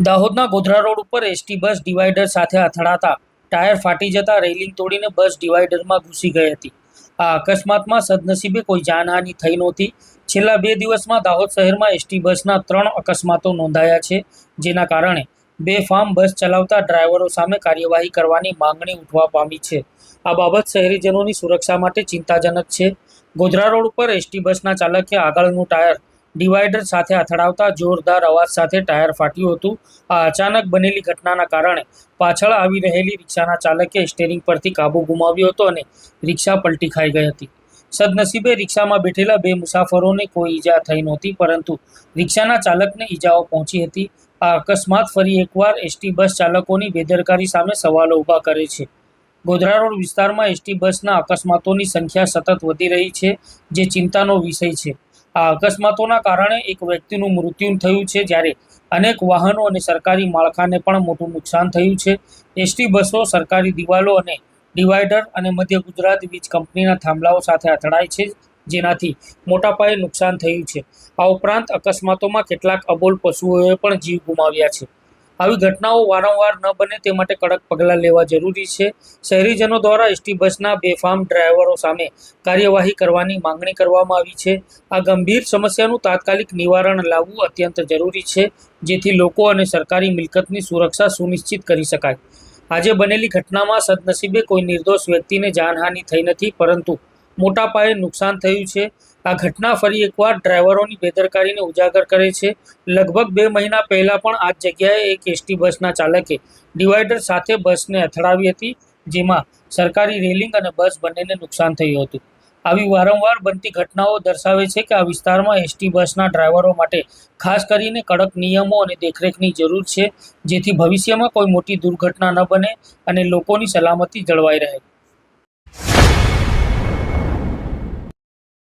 દાહોદના ગોધરા રોડ ઉપર ST bus divider સાથે અથડાતા ટાયર ફાટી જતા રેલિંગ તોડીને બસ ડિવાઈડરમાં ઘૂસી ગઈ હતી. આ અકસ્માતમાં સદનસીબે કોઈ જાનહાનિ થઈ નહોતી. છેલ્લા 2 દિવસમાં દાહોદ શહેરમાં એસટી બસના 3 અકસ્માતો નોંધાયા છે, જેના કારણે બેફામ બસ ચલાવતા ડ્રાઈવરો સામે કાર્યવાહી કરવાની માંગણી ઉઠવા પામી છે. આ બાબત શહેરીજનોની સુરક્ષા માટે ચિંતાજનક છે. ગોધરા રોડ ઉપર એસટી બસના ચાલકે આગળનું ટાયર ડિવાઈડર સાથે અથડાવતા જોરદાર અવાજ સાથે ટાયર ફાટ્યું હતું. આ અચાનક બનેલી ઘટનાના કારણે પાછળ આવી રહેલી રિક્ષાના ચાલકે સ્ટેરિંગ પરથી કાબુ ગુમાવ્યો હતો અને રિક્ષા પલટી ખાઈ ગઈ હતી. સદનસીબે રિક્ષામાં બેઠેલા 2 મુસાફરોને કોઈ ઈજા થઈ નહોતી, પરંતુ રિક્ષાના ચાલકને ઈજાઓ પહોંચી હતી. આ અકસ્માત ફરી એકવાર એસટી બસ ચાલકોની બેદરકારી સામે સવાલો ઊભા કરે છે. ગોધરા રોડ વિસ્તારમાં એસટી બસના અકસ્માતોની સંખ્યા સતત વધી રહી છે, જે ચિંતાનો વિષય છે. આ અકસ્માતોના કારણે એક વ્યક્તિનું મૃત્યુ થયું છે, જ્યારે અનેક વાહનો અને સરકારી માળખાને પણ મોટું નુકસાન થયું છે. એસટી બસો સરકારી દિવાલો અને ડિવાઈડર અને મધ્ય ગુજરાત વીજ કંપનીના થાંભલાઓ સાથે અથડાય છે, જેનાથી મોટા પાયે નુકસાન થયું છે. આ ઉપરાંત અકસ્માતોમાં કેટલાક અબોલ પશુઓએ પણ જીવ ગુમાવ્યા છે. આવી ઘટનાઓ વારંવાર ન બને તે માટે કડક પગલાં લેવા જરૂરી છે. શહેરીજનો દ્વારા એસટી બસના બેફામ ડ્રાઈવરો સામે કાર્યવાહી કરવાની માંગણી કરવામાં આવી છે. આ ગંભીર સમસ્યાનું તાત્કાલિક નિવારણ લાવવું અત્યંત જરૂરી છે, જેથી લોકો અને સરકારી મિલકતની સુરક્ષા સુનિશ્ચિત કરી શકાય. આજે બનેલી ઘટનામાં સદનસીબે કોઈ નિર્દોષ વ્યક્તિને જાનહાનિ થઈ નથી, પરંતુ મોટા પાયે નુકસાન થયું છે. આ ઘટના ફરી એકવાર ડ્રાઈવરોની બેદરકારીને ઉજાગર કરે છે. લગભગ 2 મહિના પહેલાં પણ આ જ જગ્યાએ એક એસટી બસના ચાલકે ડિવાઈડર સાથે બસને અથડાવી હતી, જેમાં સરકારી રેલિંગ અને બસ બંનેને નુકસાન થયું હતું. આવી વારંવાર બનતી ઘટનાઓ દર્શાવે છે કે આ વિસ્તારમાં એસટી બસના ડ્રાઈવરો માટે ખાસ કરીને કડક નિયમો અને દેખરેખની જરૂર છે, જેથી ભવિષ્યમાં કોઈ મોટી દુર્ઘટના ન બને અને લોકોની સલામતી જળવાઈ રહે.